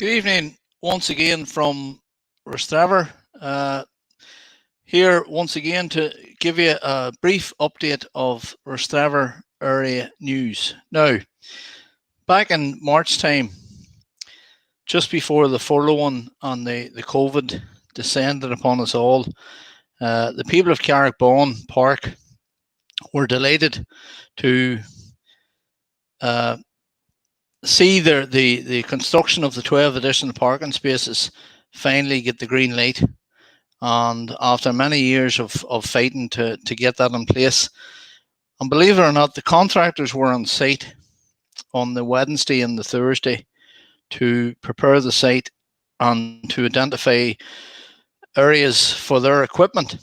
Good evening once again from Rostrevor. Here once again to give you a brief update of Rostrevor area news. Now, back in March time, just before the furlough and the COVID descended upon us all, the people of Carrickbone Park were delighted to see the construction of the 12 additional parking spaces finally get the green light. And after many years of fighting to get that in place, and believe it or not, the contractors were on site on the Wednesday and the Thursday to prepare the site and to identify areas for their equipment,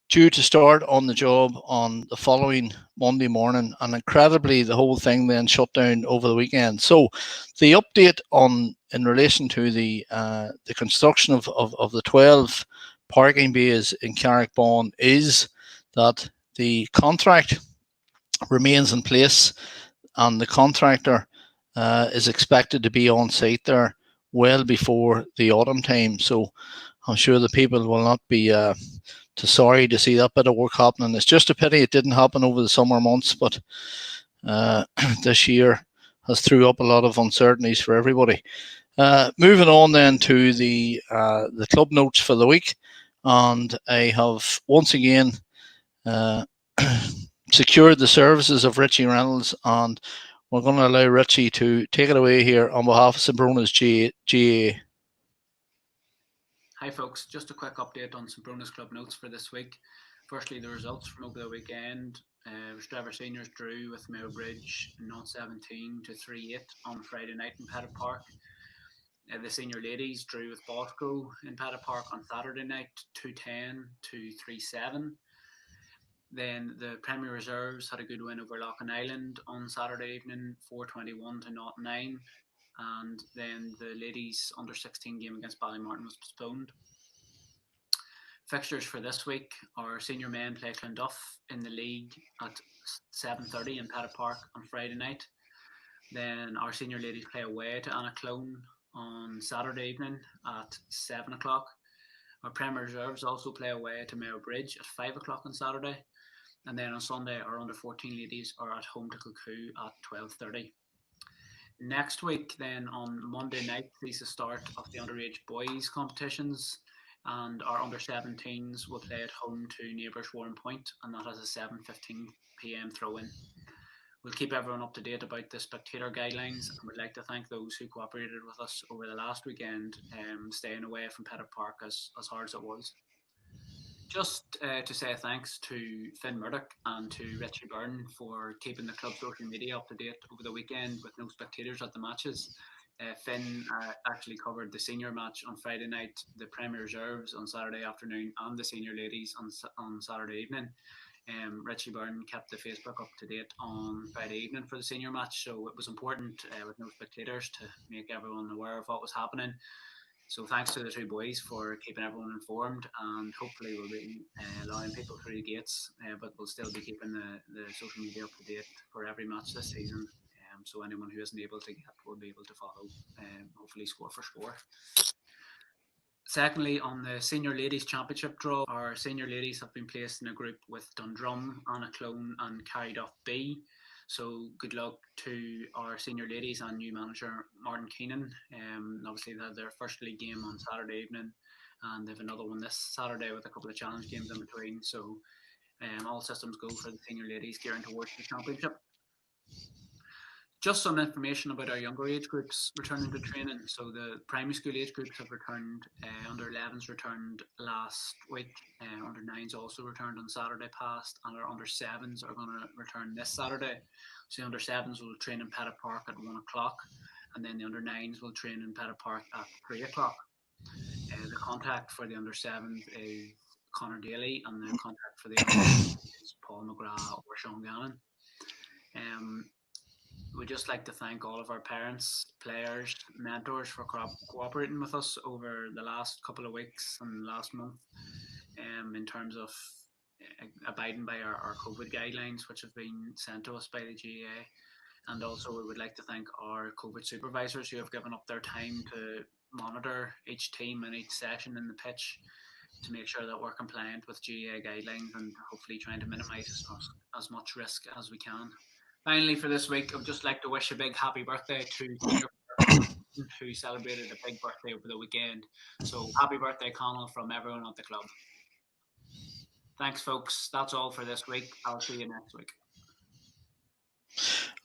due to start on the job on the following Monday morning. And incredibly, the whole thing then shut down over the weekend. So the update in relation to the construction of the 12 parking bays in Carrickbone is that the contract remains in place, and the contractor is expected to be on site there well before the autumn time. So I'm sure the people will not be sorry to see that bit of work happening. It's just a pity it didn't happen over the summer months, but this year has threw up a lot of uncertainties for everybody. Moving on then to the club notes for the week, and I have once again secured the services of Ritchie Reynolds, and we're going to allow Ritchie to take it away here on behalf of St Bronaghs G.A.C. Hi folks, just a quick update on St Bronaghs club notes for this week. Firstly, the results from over the weekend. Rostrevor Seniors drew with Marebridge 0-17 to 3-8 on Friday night in Pettit Park. The senior ladies drew with Bosco in Pettit Park on Saturday night 2-10 to 3-7. Then the Premier Reserves had a good win over Loughlin Island on Saturday evening 4-21 to 0-9. And then the ladies under 16 game against Ballymartin was postponed. Fixtures for this week are senior men play Clonduff in the league at 7:30 in Pettit Park on Friday night. Then our senior ladies play away to Annaclone on Saturday evening at 7 o'clock. Our Premier Reserves also play away to Marebridge at 5 o'clock on Saturday. And then on Sunday, our under 14 ladies are at home to Kilcoo at 12:30. Next week, then on Monday night, sees the start of the underage boys competitions, and our under 17s will play at home to neighbours Warrenpoint, and that has a 7:15 p.m. throw-in. We'll keep everyone up to date about the spectator guidelines, and we'd like to thank those who cooperated with us over the last weekend, staying away from Pettit Park as hard as it was. Just to say thanks to Finn Murdoch and to Ritchie Byrne for keeping the club social media up to date over the weekend with no spectators at the matches. Finn actually covered the senior match on Friday night, the Premier Reserves on Saturday afternoon, and the senior ladies on Saturday evening. Ritchie Byrne kept the Facebook up to date on Friday evening for the senior match, so it was important with no spectators to make everyone aware of what was happening. So thanks to the two boys for keeping everyone informed, and hopefully we'll be allowing people through the gates, but we'll still be keeping the social media up to date for every match this season. So anyone who isn't able to get will be able to follow, hopefully score for score. Secondly, on the Senior Ladies Championship draw, our senior ladies have been placed in a group with Dundrum, Annaclone and Carryduff B. So good luck to our senior ladies and new manager Martin Keenan. Obviously they had their first league game on Saturday evening, and they have another one this Saturday with a couple of challenge games in between. So all systems go for the senior ladies gearing towards the championship. Just some information about our younger age groups returning to training. So the primary school age groups have returned. Under 11s returned last week. Under 9s also returned on Saturday past, and our under 7s are going to return this Saturday. So the under 7s will train in Pettit Park at 1 o'clock, and then the under 9s will train in Pettit Park at 3 o'clock. The contact for the under 7s is Connor Daly, and the contact for the under 9s is Paul McGrath or Sean Gannon. We'd just like to thank all of our parents, players, mentors for cooperating with us over the last couple of weeks and last month in terms of abiding by our COVID guidelines, which have been sent to us by the GAA. And also we would like to thank our COVID supervisors who have given up their time to monitor each team and each session in the pitch to make sure that we're compliant with GAA guidelines and hopefully trying to minimise as much risk as we can. Finally, for this week, I would just like to wish a big happy birthday to senior Connor, who celebrated a big birthday over the weekend. So happy birthday, Connell, from everyone at the club. Thanks, folks. That's all for this week. I'll see you next week.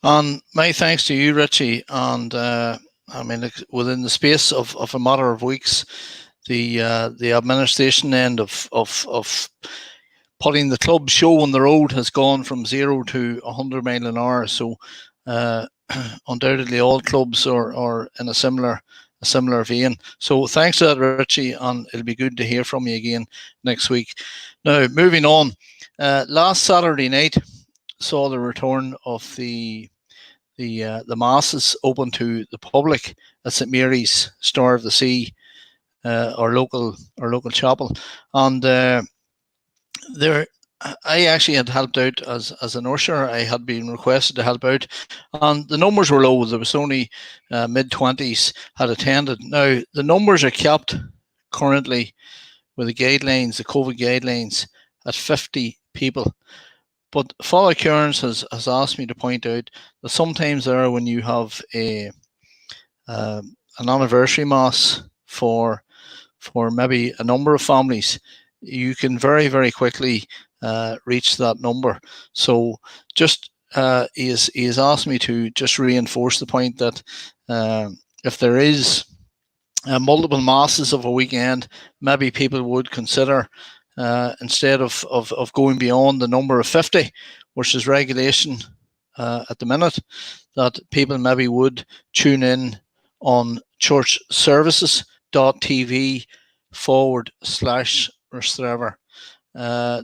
And my thanks to you, Ritchie. And I mean, within the space of a matter of weeks, the administration end of putting the club show on the road has gone from 0 to 100 mile an hour. So undoubtedly, all clubs are in a similar vein. So thanks to that, Ritchie, and it'll be good to hear from you again next week. Now, moving on, last Saturday night saw the return of the masses open to the public at St Mary's, Star of the Sea, our local chapel, and there. I actually had helped out as an usher. I had been requested to help out, and the numbers were low. There was only mid-20s had attended. Now the numbers are capped currently with the guidelines, the COVID guidelines, at 50 people. But Father Kearns has asked me to point out that sometimes there, when you have an anniversary mass for maybe a number of families, you can very, very quickly reach that number. So just he has asked me to just reinforce the point that if there is multiple masses of a weekend, maybe people would consider instead of going beyond the number of 50, which is regulation at the minute, that people maybe would tune in on churchservices.tv/Rostrevor.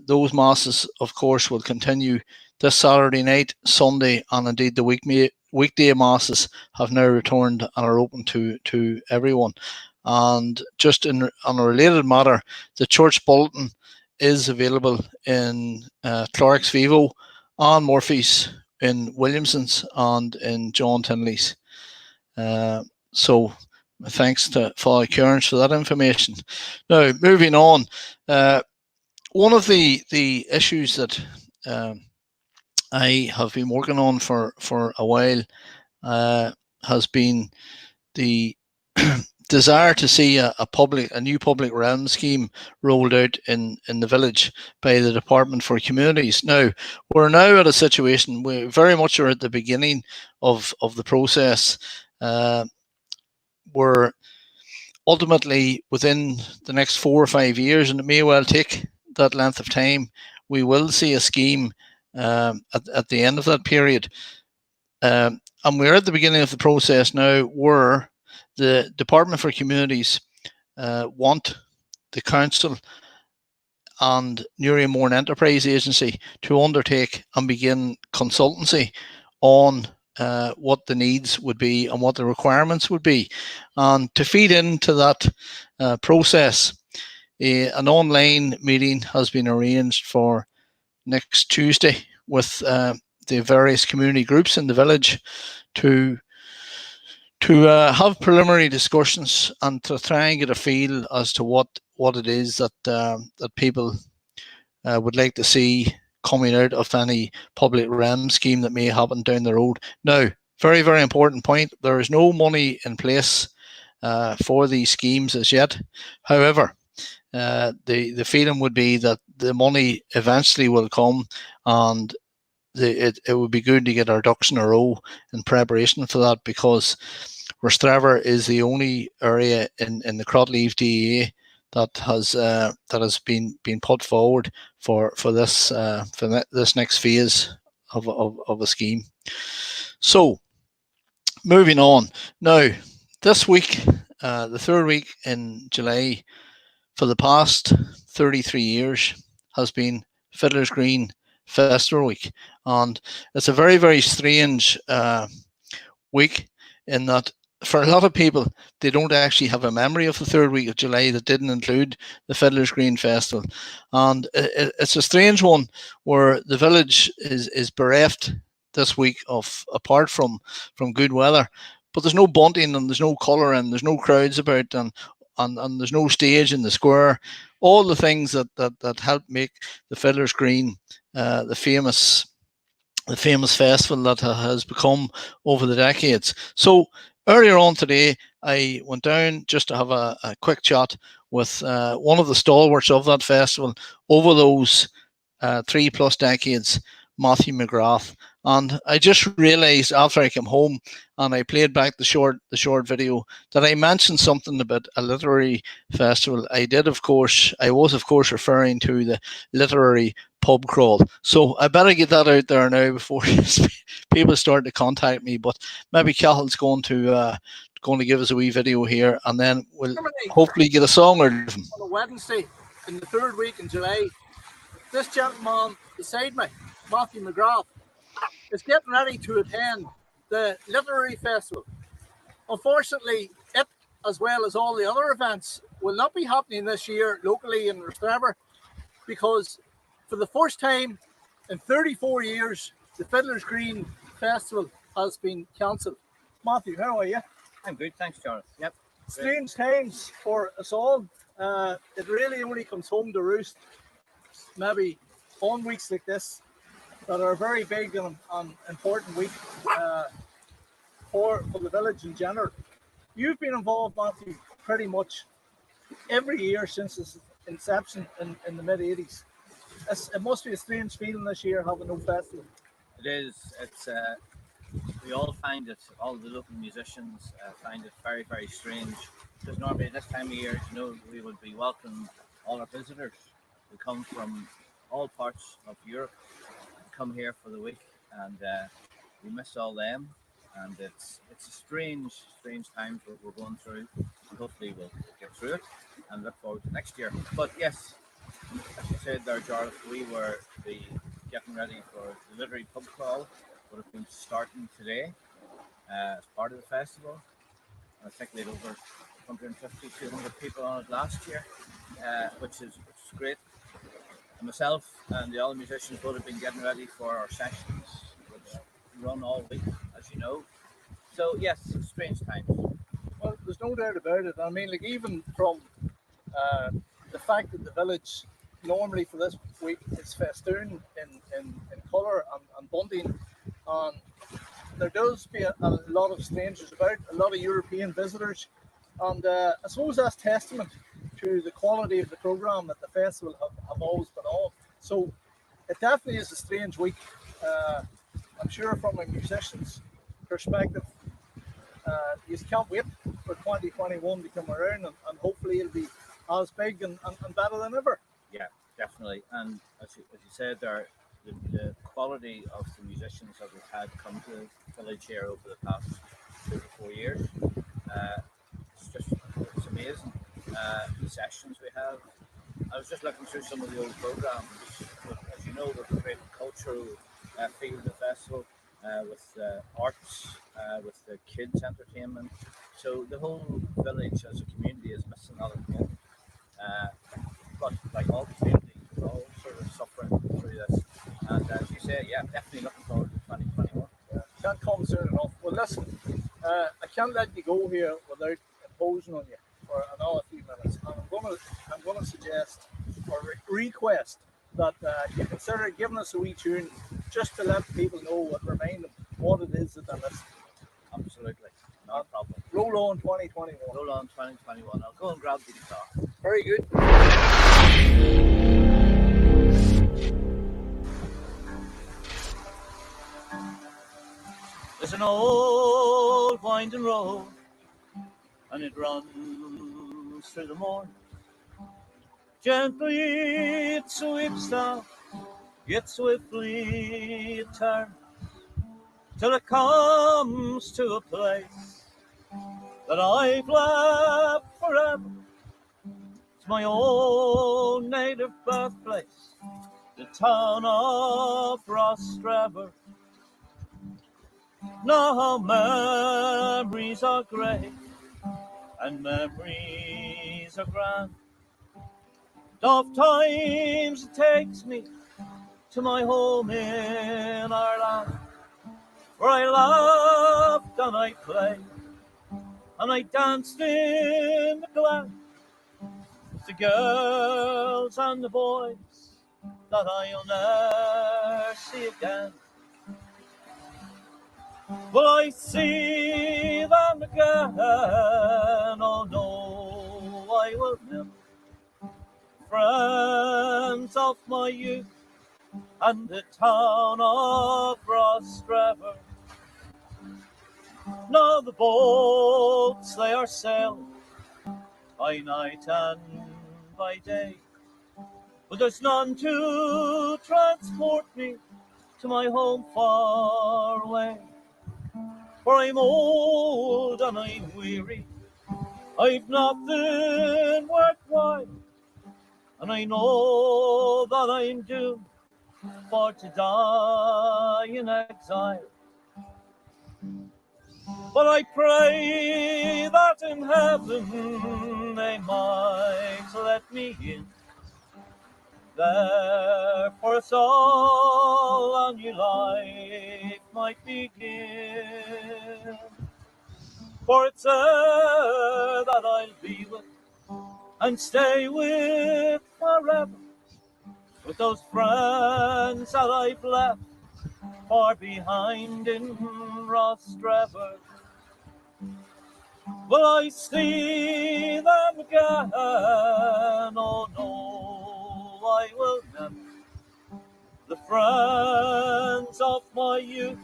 Those masses, of course, will continue this Saturday night, Sunday, and indeed the weekday masses have now returned and are open to everyone. And just on a related matter, the church bulletin is available in Clark's Vivo and Murphy's, in Williamson's, and in John Tinley's. So thanks to Father Kearns for that information. Now, moving on, one of the issues that I have been working on for a while has been the desire to see a new public realm scheme rolled out in the village by the Department for Communities. Now, we're now at a situation where very much are at the beginning of the process. We're ultimately within the next 4 or 5 years, and it may well take that length of time, we will see a scheme at the end of that period. And we're at the beginning of the process now where the Department for Communities want the council and Newry and Mourne Enterprise Agency to undertake and begin consultancy on what the needs would be and what the requirements would be. And to feed into that process, an online meeting has been arranged for next Tuesday with the various community groups in the village to have preliminary discussions and to try and get a feel as to what it is that people would like to see coming out of any public realm scheme that may happen down the road. Now, very, very important point, there is no money in place for these schemes as yet. However, the feeling would be that the money eventually will come, and it would be good to get our ducks in a row in preparation for that, because Rostrevor is the only area in the Crotleaf GAA that has been put forward for this next phase of a scheme. So, moving on now, this week, the third week in July, for the past 33 years, has been Fiddler's Green Festival Week, and it's a very, very strange week in that for a lot of people, they don't actually have a memory of the third week of July that didn't include the Fiddler's Green Festival. And it's a strange one where the village is bereft this week of apart from good weather, but there's no bunting and there's no colour and there's no crowds about and there's no stage in the square. All the things that help make the Fiddler's Green the famous festival that has become over the decades. So earlier on today, I went down just to have a quick chat with one of the stalwarts of that festival over those 3+ decades, Matthew McGrath. And I just realised after I came home and I played back the short video that I mentioned something about a literary festival. I was of course referring to the literary pub crawl. So I better get that out there now before people start to contact me. But maybe Cahill's going to give us a wee video here, and then we'll hopefully get a song out of him. On a Wednesday in the third week in July, this gentleman beside me, Matthew McGrath, is getting ready to attend the Literary Festival. Unfortunately, it, as well as all the other events, will not be happening this year locally in Rostrevor, because for the first time in 34 years, the Fiddler's Green Festival has been cancelled. Matthew, how are you? I'm good, thanks, Jarlath. Yep. Strange times for us all. It really only comes home to roost maybe on weeks like this that are very big and important week for the village in general. You've been involved, Matthew, pretty much every year since its inception in the mid-80s. It must be a strange feeling this year having no festival. It is. It's we all find it. All the local musicians find it very, very strange, because normally this time of year, we would be welcoming all our visitors who come from all parts of Europe, come here for the week, and we miss all them. And it's a strange time we're going through, and hopefully we'll get through it and look forward to next year. But yes, as you said there, Jarlath, we were getting ready for the literary pub crawl. Would have been starting today as part of the festival. I think we had over 150, 200 people on it last year, which is great. And myself and the other musicians would have been getting ready for our sessions, which run all week, as you know. So yes, strange times. Well, there's no doubt about it. I mean, like, even from the fact that the village normally for this week is festooned in colour and bunting, and there does be a lot of strangers about, a lot of European visitors, and I suppose that's testament to the quality of the programme that the festival have always been on. So it definitely is a strange week. I'm sure from a musician's perspective, you can't wait for 2021 to come around, and hopefully it'll be as big and better than ever. Yeah, definitely. And as you said there, the quality of the musicians that we've had come to the village here over the past 3 to 4 years, it's amazing. The sessions we have. I was just looking through some of the old programs. As you know, with the great cultural feel of the festival, with arts, with the kids' entertainment. So the whole village as a community is missing out on it. But like all communities, we're all sort of suffering through this. And as you say, yeah, definitely looking forward to 2021. Can't come soon enough. Well, listen, I can't let you go here without imposing on you for another few minutes. And I'm gonna suggest or request that you consider giving us a wee tune just to let people know, remind them what it is that they're listening. Absolutely, no problem. Roll on 2021. Roll on 2021. I'll go and grab the guitar. Very good. There's an old winding road, and it runs through the morn. Gently it sweeps down, yet swiftly it turns, till it comes to a place that I've left forever. It's my own native birthplace, the town of Rostrevor. Now memories are great and memories are grand. Oft times it takes me to my home in Ireland, where I laughed and I played, and I danced in the glen. The girls and the boys that I'll never see again. Will I see them again? Oh no, I will never. Friends of my youth and the town of Rostrevor. Now the boats they are sailing by night and by day, but there's none to transport me to my home far away. For I'm old and I'm weary, I've nothing worthwhile, and I know that I'm doomed for to die in exile. But I pray that in heaven they might let me in, there for us all a new life might begin. For it's there that I'll be with and stay with forever, with those friends that I've left far behind in Rostrevor. Will I see them again? Oh no, I will never. The friends of my youth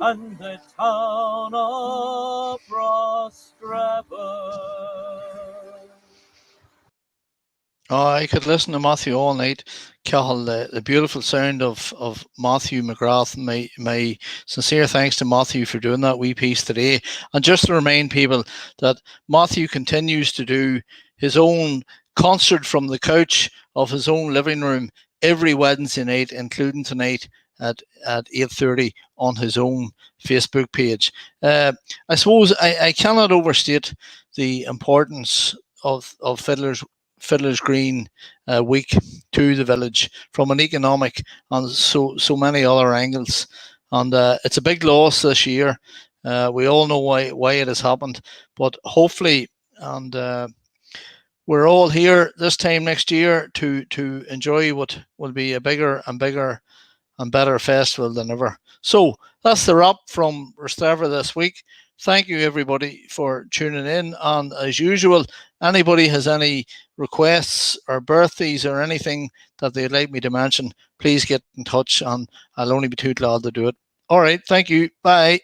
and the town of Rostrevor. Oh, I could listen to Matthew all night. Cahill, the beautiful sound of Matthew McGrath. My sincere thanks to Matthew for doing that wee piece today. And just to remind people that Matthew continues to do his own concert from the couch of his own living room every Wednesday night, including tonight at 8:30 on his own Facebook page. I suppose I cannot overstate the importance of Fiddler's Green week to the village from an economic and so many other angles. And it's a big loss this year. We all know why it has happened, but hopefully, and we're all here this time next year to enjoy what will be a bigger and better festival than ever. So that's the wrap from Rostrevor this week. Thank you everybody for tuning in, and as usual, anybody has any requests or birthdays or anything that they'd like me to mention, please get in touch and I'll only be too glad to do it. All right, thank you. Bye.